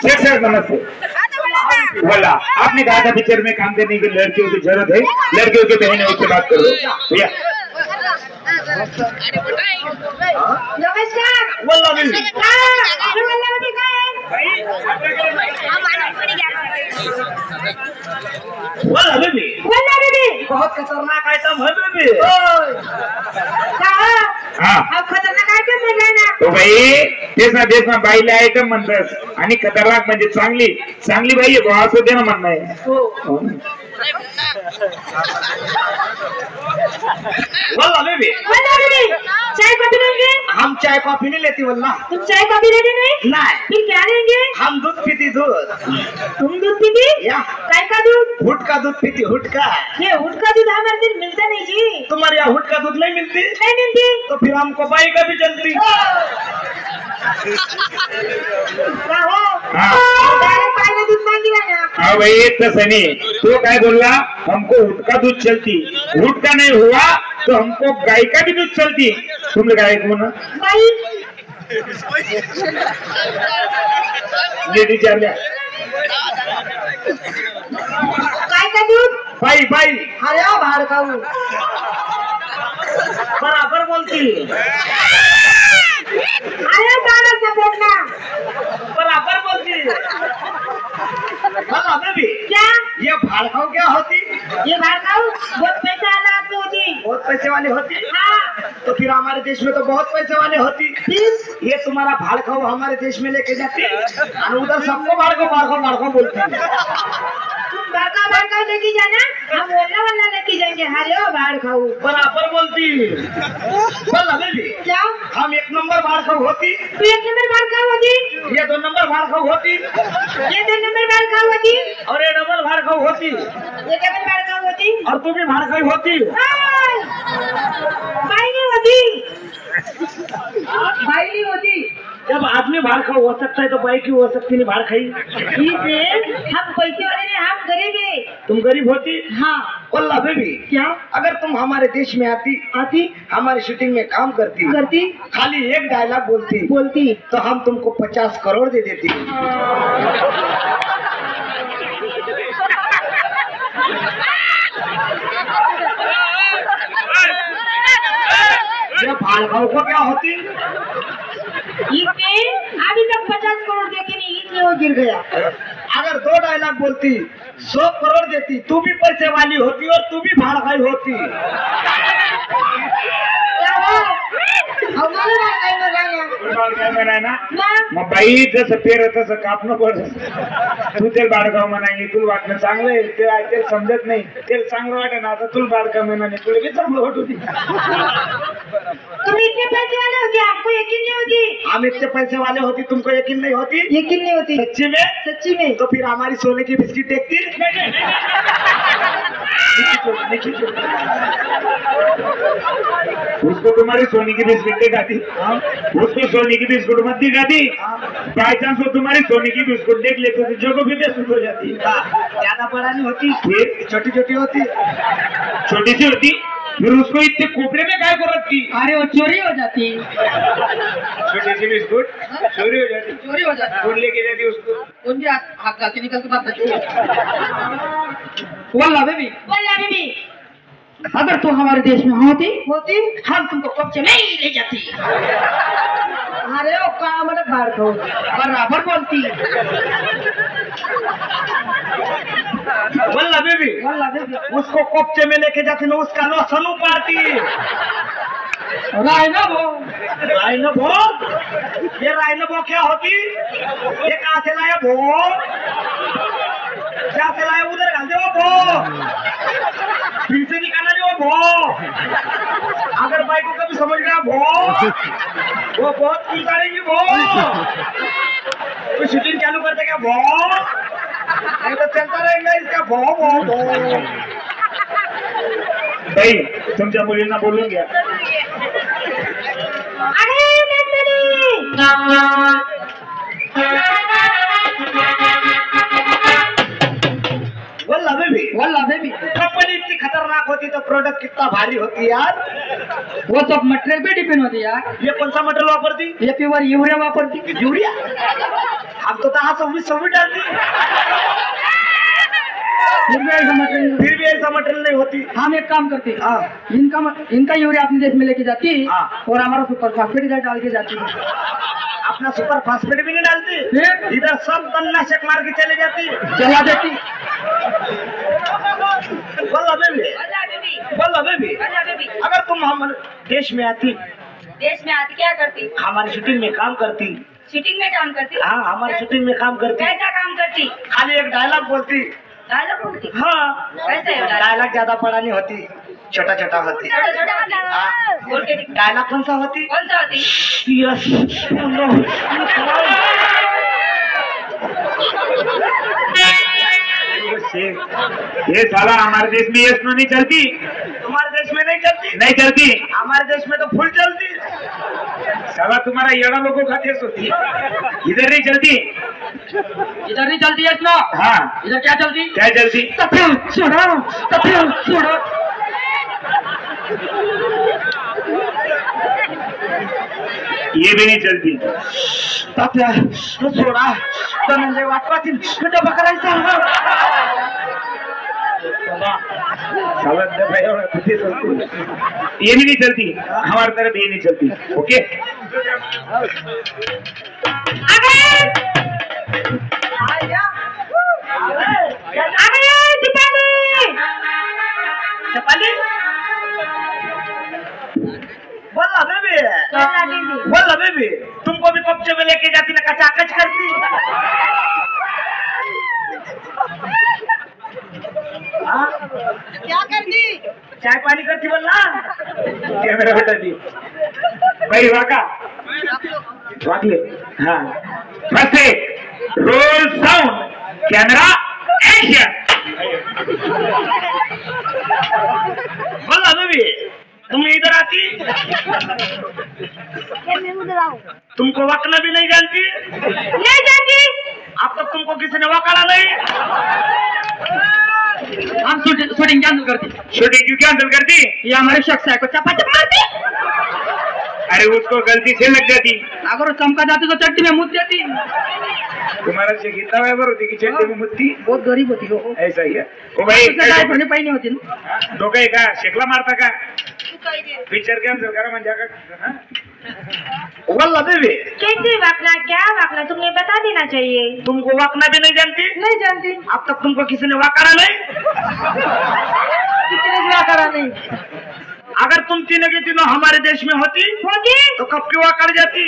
Sir नमस्ते। बोला आपने कहा था पिक्चर में काम करने की लड़कियों की जरूरत है, लड़कियों की बहनों से बात करो भैया। नमस्कार। बहुत खतरनाक आइटम है बेबी। खतरनाक आयटम म्हणजे ना तो भाई देश में बाईला आयटम म्हणतात आणि खतरनाक म्हणजे चांगली चांगली बाई आहे असं दे ना म्हणणं आहे। बेबी चाय कॉफी लेंगे? हम चाय कॉफी नहीं लेती वल्ला। तुम चाय कॉफी लेते नहीं? नहीं। फिर क्या लेंगे? हम दूध पीती दूध। तुम दूध पीती? या काय का दूध? हुट का दूध पीती हुट का। ये हुट का दूध हमारे दिन मिलता नहीं जी। तुम्हारे यहाँ हुट का दूध नहीं मिलती? नहीं मिलती। तो फिर हमको बाई का भी चलती। दूध मांगिला ना। हाँ भाई तसं नहीं, तो काय बोलला हमको हुट का दूध चलती, हुट का नहीं हुआ तो हमको गाय का भी दूध चलती। तुमने गाय को ना बाई लेडी चार्ल्या काय का दूध? बाई बाई अरे बाहर खाऊ बराबर बोलती। अरे दाना सपोर्ट ना बराबर बोलती। हाँ बेबी क्या? ये भाड़खाऊ क्या होती? ये बाहर खाऊ बहुत पैसा आला आपको होती। बहुत पैसे वाली होती। हाँ तो फिर हमारे देश में तो बहुत पैसे वाले होती। ये तुम्हारा भाड़खाऊ हमारे देश में लेके जाती और उधर सबको भाड़खाऊ बोलती है। तुम बड़का लेके जाना, हम वल्ला लेके जाएंगे। अरे ओ बाहर खाऊ बराबर बोलती। बोला बेबी क्या? हम 1 नंबर भाड़खाऊ होती, तू 1 नंबर बाहर खाऊ होती, ये 2 नंबर भाड़खाऊ होती ये 2 नंबर बाहर खाऊ होती, और ये डबल भाड़खाऊ होती ये डबल बाहर खाऊ होती और तू भी भाड़खाऊ होती। बाई नहीं होती, बाई नहीं होती। जब आदमी भाड़खाऊ हो सकता है तो बाई क्यों हो सकती नहीं भाड़खाई? ठीक है, हम पैसे वाले नहीं, हम गरीब है। तुम गरीब होती। हाँ बोला बेबी क्या? अगर तुम हमारे देश में आती हमारी शूटिंग में काम करती खाली एक डायलॉग बोलती तो हम तुमको 50 करोड़ दे देती। ये भाड़खाऊ को क्या होती? इसने अभी तक 50 करोड़ देके नहीं, इसलिए वो गिर गया। अगर 2 डायलॉग बोलती 100 करोड़ देती, तू भी पैसे वाली होती और तू भी भाड़खाई होती। क्या हो? हमारे भाई ना मग बाई जसं पेर तसं कापणं पडत। तू तेल बाडगाव म्हणाली तुला वाटणं चांगलं आहे, ते तेल समजत नाही, तेल चांगलं वाटत ना आता तुला बाडगाव म्हणाले तुला बी चांगलं वाटत होती। तुम इतने पैसे वाले होते, आपको यकीन नहीं होती? हम इतने पैसे वाले होती, तुमको यकीन नहीं होती? यकीन नहीं होती सच्ची में? सच्ची में। तो फिर हमारी सोने की बिस्किट देखती। उसको तुम्हारी सोने की बिस्कुट दिखाती, उसको सोने की बिस्कुट मत दिखाती। बाई चांस वो तुम्हारी सोने की बिस्कुट देख लेते तो जगह भी बेसुध हो जाती। ज्यादा बड़ा नहीं होती, छोटी छोटी होती। छोटी सी होती, फिर उसको इतने कोपरे में काय करत की? अरे वो चोरी हो जाती। छोटी सी बिस्कुट चोरी हो जाती। चोरी हो जाती। कौन लेके जाती उसको? उनके हाथ का निकल के बात करती। वल्ला बेबी अगर तू हमारे देश में होती हम तुमको कब्जे में ही ले जाती। अरे ओ काम मतलब बाहर खाओ बराबर बोलती। वल्ला बेबी उसको कब्जे में लेके जाती ना, उसका लोसन उपाड़ती। रायनबो ये रायनबो क्या होती? ये कहाँ से लाया भो? क्या से लाया? उधर डाल दे वो भो, फिर से निकालना नहीं वो भो। अगर बाई को कभी समझ गया भो, वो बहुत उतारेगी भो। तो शूटिंग चालू करते क्या भो? नहीं तो चलता रहेगा इसका भो भो भो। बाई तुमच्या मुलींना बोलून घ्या। अरे वल्ला बेबी कंपनी इतनी खतरनाक होती तो प्रोडक्ट कितना भारी होती यार। वो सब मटेरियल पे डिपेंड होती यार। ये कौन सा मटेरियल वापरती? ये प्योर यूरिया वापरती। यूरिया? अब तो हाँ 26 डालती, फिर भी ऐसा मटेरियल नहीं होती। हम एक काम करते, हाँ इनका यूरिया अपने देश में लेके जाती हाँ। और हमारा सुपर फास्फेट इधर डाल के जाती। अपना सुपर फास्फेट भी नहीं डालती, फिर इधर सब तन्नाशक मार के चले जाती, जला देती। बोला बेबी, अगर तुम हमारे देश में आती क्या करती? हमारी शूटिंग में काम करती। शूटिंग में काम करती? हाँ हमारी शूटिंग में काम करती। कैसा काम करती? खाली एक डायलॉग बोलती। डायलॉग बोलती? हाँ कैसा डायलॉग ज्यादा बड़ा नहीं होती, छोटा छोटा होती। छोटा बोल के दिखा। डायलॉग कौन सा होती? कौन सा होती? Yes no. ये साला हमारे देश में यस नो नहीं चलती, तुम्हारे देश में नहीं चलती? नहीं चलती। हमारे देश में तो फुल चलती। साला तुम्हारा येड़ा लोगों का देश होती, इधर नहीं चलती। इधर नहीं चलती है ना? हाँ इधर क्या चलती? क्या चलती? छोड़ो। ये भी नहीं चलती। तात्या सोडा धनंजय वाटपातील डबा करायचा। साला डब्बा एवढा किती चलती? ये भी नहीं चलती, हमारी तरफ ये नहीं चलती। ओके बोला बेबी, तुमको भी कब्जे में लेके जाती ना, कचाकच करती। क्या करती? चाय पानी करती बोलना। कॅमेरा हटाती बाई वाका वाकले। हाँ first take, roll sound, camera action. बोला बेबी, तुम इधर आती, तुमको वकना भी नहीं जानती? अब तक तुमको किसी ने वकाला नहीं? हम शूटिंग कैंसिल करती। शूटिंग क्यों कैंसिल करती? ये हमारे शख्स है को चपाचप मारती। अरे उसको गलती से लग जाती। अगर वो चमका जाती तो चट्टी में मुद देती। तुम्हारा शेख इतना व्यवहार होती कि चट्टी में मुद्दी। बहुत गरीब होती हो। ऐसा ही है ओ भाई, उसने पाई नहीं होती ना। डोका आहे का? शेकला मारता का? पिक्चर कैंसिल करा म्हणजे का? बोला बेबी, कैसे वाकना? क्या वाकना? तुम्हें बता देना चाहिए। तुमको वकना भी नहीं जानती? नहीं जानती। अब तक तुमको किसी ने वकाला नहीं? कितने भी करा नहीं। अगर तुम तीनों की तीनों हमारे देश में होती तो कब क्यों कर जाती?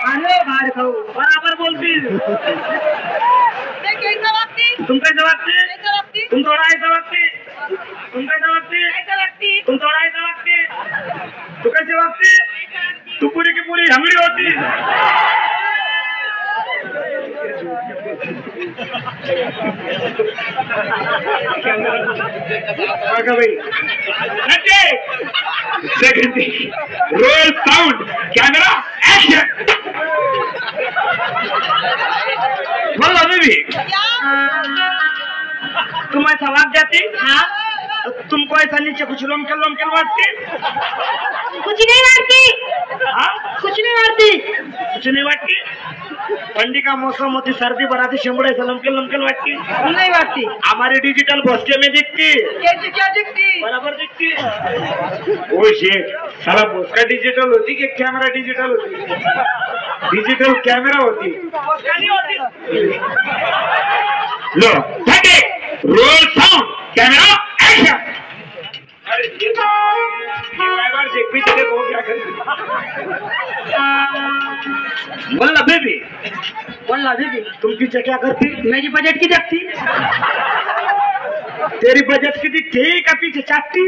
अरे बाहर खाओ। बराबर बोलती। कैसा वक्ती? तुम कैसे वक्ती? तुम थोड़ा ऐसा वक्ती। तुम कैसे वक्ती? तुम थोड़ा ऐसा वक्ती। तू कैसे वक्ती? तू पूरी की पूरी हंगड़ी होती। भाई second role sound camera action. बोलो बेबी, तुम ऐसा वाग जाती? हाँ। तो तुमको ऐसा नीचे कुछ लोमकल वाटती? कुछ नहीं वाटती। हाँ कुछ नहीं वाटती। कुछ नहीं वाटती? ठंडी का मौसम होती, सर्दी बढ़ाती, शिमड़े ऐसा लमकल वाटती? नहीं वाटती। हमारी डिजिटल भोसके में दिखती। कैसे क्या दिखती? बराबर दिखती। ओ शेख साला भोसका डिजिटल होती कि कैमरा डिजिटल होती? डिजिटल कैमरा होती। भोसका नहीं होती। Low role sound camera action. अरे ये ड्राइवर से पीछे देखो क्या कर। बोलना बेबी, बोलना बेबी, तुम पीछे क्या करती? मेरी बजट की देखती। तेरी बजट की दिखती का पीछे चाटती?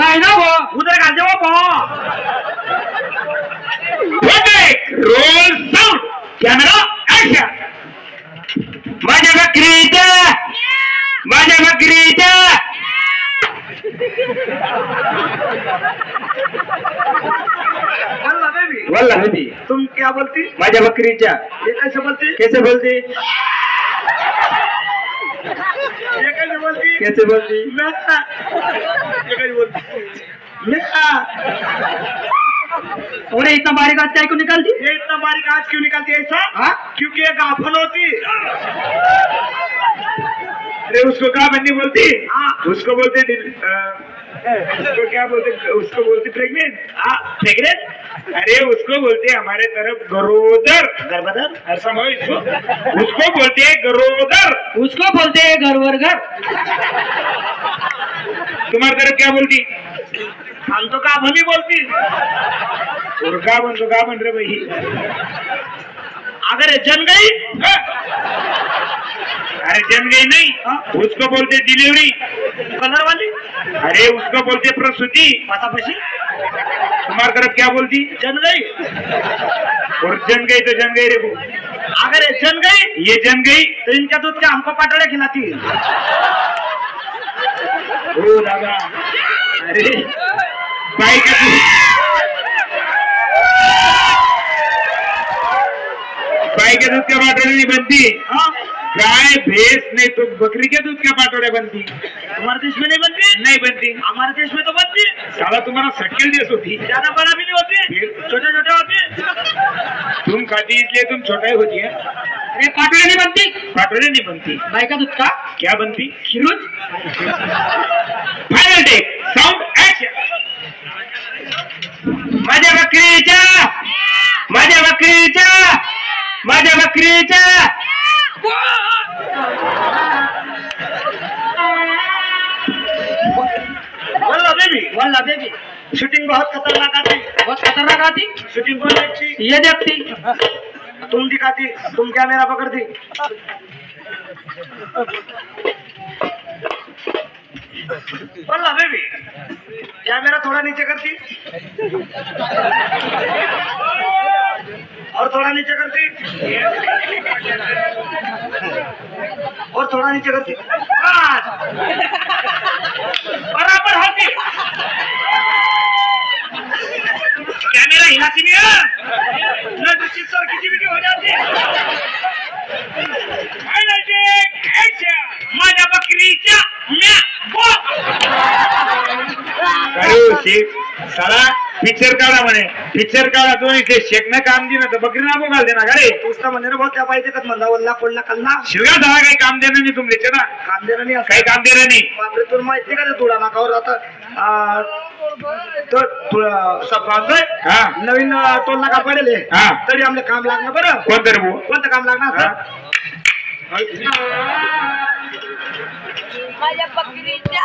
रायना वो उधर का जवाब हो। Role sound camera action. माझ्या बकरीचा बोलना बेबी, तुम क्या बोलती? माझ्या बकरीच्या। ये कैसे बोलती? कैसे बोलती? ये कैसे बोलती? कैसे बोलती? ये कैसे बोलती? अरे इतना बारीक आज क्या को निकालती? ये इतना बारीक आज क्यों निकालती है ऐसा? हाँ? क्योंकि ये गाफल होती। अरे उसको क्या बन्नी बोलती? हाँ। उसको बोलते उसको क्या बोलते? उसको बोलते प्रेग्नेंट। हाँ प्रेग्नेंट। अरे उसको बोलते हमारे तरफ गरोदर। गर्भधर समझो इसको। उसको बोलते हैं गरोदर। उसको बोलते हैं घर वर घर। तुम्हारी तरफ क्या बोलती? हम तो गाफल ही बोलती। और का बन रहे भाई? अगर ये जन गई अरे जम गई नहीं। उसको बोलते डिलीवरी। कलर वाली अरे उसको बोलते प्रसूति। पासापाशी तुम्हारी तरफ क्या बोलती? जन गई। और जम गई तो जम गई रे वो। अगर ये जन गई ये जम गई तो इनका दूध क्या हमको पाटोड़े खिलाती है? ओ दादा। अरे भाई का गाय के दूध के पाटोड़े नहीं बनती। गाय भैंस नहीं तो बकरी के दूध के पाटोड़े बनती। तुम्हारे देश में नहीं बनती? नहीं बनती। हमारे देश में तो बनती। साला तुम्हारा शक्ल देश होती। ज्यादा बड़ा भी नहीं होती, छोटे छोटे होते। तुम खाती इसलिए तुम छोटा ही होती है। अरे पाटोड़े नहीं बनती? पाटोड़े नहीं बनती। गाय का दूध का क्या बनती? खिरुज। Final take sound action. माझ्या बकरीच्या माझ्या बकरीच्या माझ्या बकरीच्या वल्ला बेबी शूटिंग बहुत खतरनाक आती। बहुत खतरनाक आती। शूटिंग कौन देखती? ये देखती। तुम दिखाती, तुम कैमरा पकड़ती। वल्ला बेबी कैमरा थोड़ा नीचे करती और थोड़ा नीचे करती और थोड़ा नीचे करती। बराबर होती। कैमरा हिलाती नहीं है ना, दूसरी सर की वीडियो हो जाती है। Final take action. माझ्या बकरीच्या म्या साला पिक्चर काढा म्हणे, पिक्चर काढा तो इथे शेकणं काम दे ना तर बकरी नाबो घाल देना का रे? उसका म्हणणे बहुत त्या पाहिजे का म्हणला वल्ला कोल्ला कल्ला शिवगा झाला काही काम देणं नाही तुमले ना? काम देणं नाही काही काम देणं नाही. बापरे तुला माहिती का ते तुळा नाकावर आता तो सफाय हा नवीन टोल नाका पडेल हा. तरी आमले काम लागणार बरं. कोणतं रे भाऊ? कोणतं काम लागणार हा? सर? माझ्या बकरीच्या